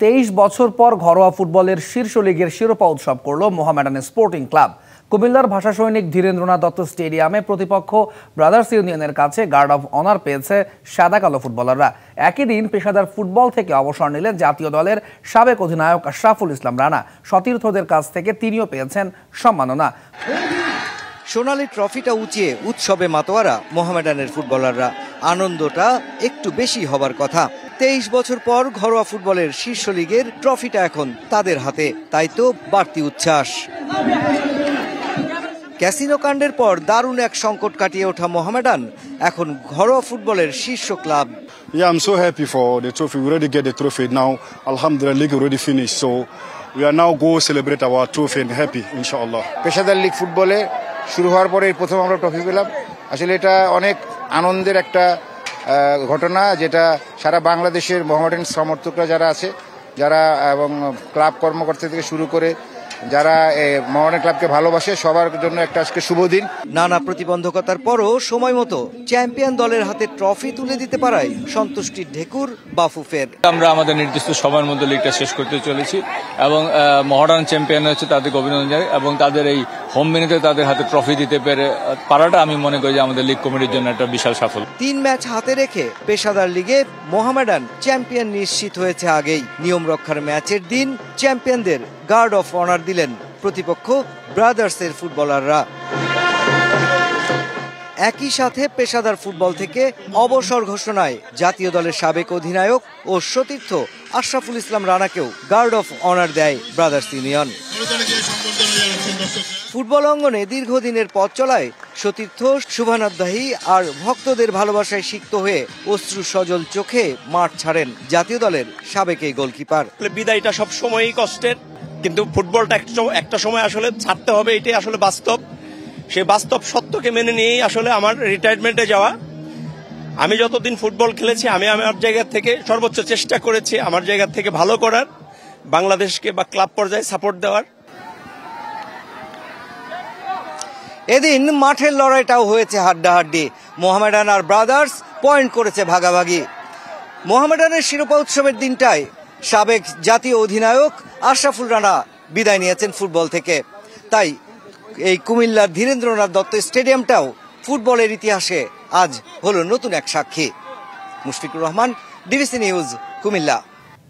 23 বছর পর ঘরোয়া ফুটবলের শীর্ষ লিগের শিরোপা উৎসব করল মোহামেডান স্পোর্টিং ক্লাব। কুমিল্লার ভাষা সৈনিক ধীরেন্দ্রনাথ দত্ত স্টেডিয়ামে প্রতিপক্ষ ব্রাদার্স ইউনিয়নের কাছে গার্ড অফ অনার পেয়েছে সাদা কালো ফুটবলাররা। একই দিন পেশাদার ফুটবল থেকে অবসর নিলেন জাতীয় দলের সাবেক অধিনায়ক আশরাফুল ইসলাম রানা। সতীর্থদের কাছ থেকে তিনিও পেয়েছেন সম্মাননা। সোনালী ট্রফিটা উঁচিয়ে উৎসবে মাতোয়ারা মোহামেডানের ফুটবলাররা। আনন্দটা একটু বেশি হবার কথা। 23 বছর পর ঘরোয়া ফুটবলের শীর্ষ লিগের ট্রফিটা এখন তাদের হাতে, তাই তো বাড়তি উচ্ছ্বাস। ক্যাসিনো কাণ্ডের পর দারুণ এক সংকট কাটিয়ে ওঠা মোহামেডান এখন ঘরোয়া ফুটবলের শীর্ষ club. Yeah, I'm so happy for the trophy. We already get the trophy now. Alhamdulillah, league already finished. So we are now go celebrate our trophy and happy, inshallah. পেশাদার লিগ ফুটবলে শুরু হওয়ার পরে প্রথম আমরা ট্রফি পেলাম। আসলে এটা অনেক আনন্দের একটা ঘটনা, যেটা সারা বাংলাদেশের মোহামেডান সমর্থকরা যারা আছে, যারা এবং ক্লাব কর্মকর্তা থেকে শুরু করে যারা মোহামেডান ক্লাবকে ভালোবাসে, সবার জন্য একটা আজকে শুভ দিন। নানা প্রতিবন্ধকতার পরও সময় মতো চ্যাম্পিয়ন দলের হাতে ট্রফি তুলে দিতে পারায় সন্তুষ্টির ঢেকুর বাফুফের। আমরা আমাদের নির্দিষ্ট সময়ের মধ্যে লিগটা শেষ করতে চলেছি এবং মোহামেডান চ্যাম্পিয়ন হচ্ছে, তাদেরকে অভিনন্দন জানাই এবং তাদের এই হোম ভেন্যুতে তাদের হাতে ট্রফি দিতে পারাটা আমি মনে করি যে আমাদের লিগ কমিটির জন্য একটা বিশাল সাফল্য। 3 ম্যাচ হাতে রেখে পেশাদার লিগে মোহামেডান চ্যাম্পিয়ন নিশ্চিত হয়েছে আগেই। নিয়ম রক্ষার ম্যাচের দিন চ্যাম্পিয়নদের গার্ড অফ অনার দিলেন প্রতিপক্ষ ব্রাদার্সের ফুটবলাররা। একই সাথে পেশাদার ফুটবল থেকে অবসর ঘোষণায় জাতীয় দলের সাবেক অধিনায়ক ও সতীর্থ Ashraful Islam রানাকেও guard of honour দেয় ব্রাদার্স ইউনিয়ন। ফুটবল অঙ্গনে দীর্ঘদিনের পথ চলায় সতীর্থ শুভানাধ্যায়ী আর ভক্তদের ভালোবাসায় সিক্ত হয়ে অশ্রু সজল চোখে মাঠ ছাড়েন জাতীয় দলের সাবেক এই গোলকিপার। বিদায়টা সব সময়ই কষ্টের, কিন্তু ফুটবলটা একটা সময় আসলে ছাড়তে হবে, এটাই আসলে বাস্তব। সেই বাস্তব সত্যকে মেনে নিয়েই আসলে আমার রিটায়ারমেন্টে যাওয়া। আমি যতদিন ফুটবল খেলেছি আমি আমার জায়গা থেকে সর্বোচ্চ চেষ্টা করেছি আমার জায়গা থেকে ভালো করার, বাংলাদেশকে বা ক্লাব পর্যায়ে সাপোর্ট দেওয়ার। এদিন মাঠের লড়াইটাও হয়েছে হাড্ডাহাড্ডি। মোহামেডান আর ব্রাদার্স পয়েন্ট করেছে ভাগাভাগি। মোহামেডানের শিরোপা উৎসবের দিনটায় সাবেক জাতীয় অধিনায়ক আশরাফুল রানা বিদায় নিয়েছেন ফুটবল থেকে। তাই এই কুমিল্লার ধীরেন্দ্রনাথ দত্ত স্টেডিয়ামটাও ফুটবলের ইতিহাসে আজ হলো নতুন এক সাক্ষী। Mushfiqur Rahman, DBC news, Comilla.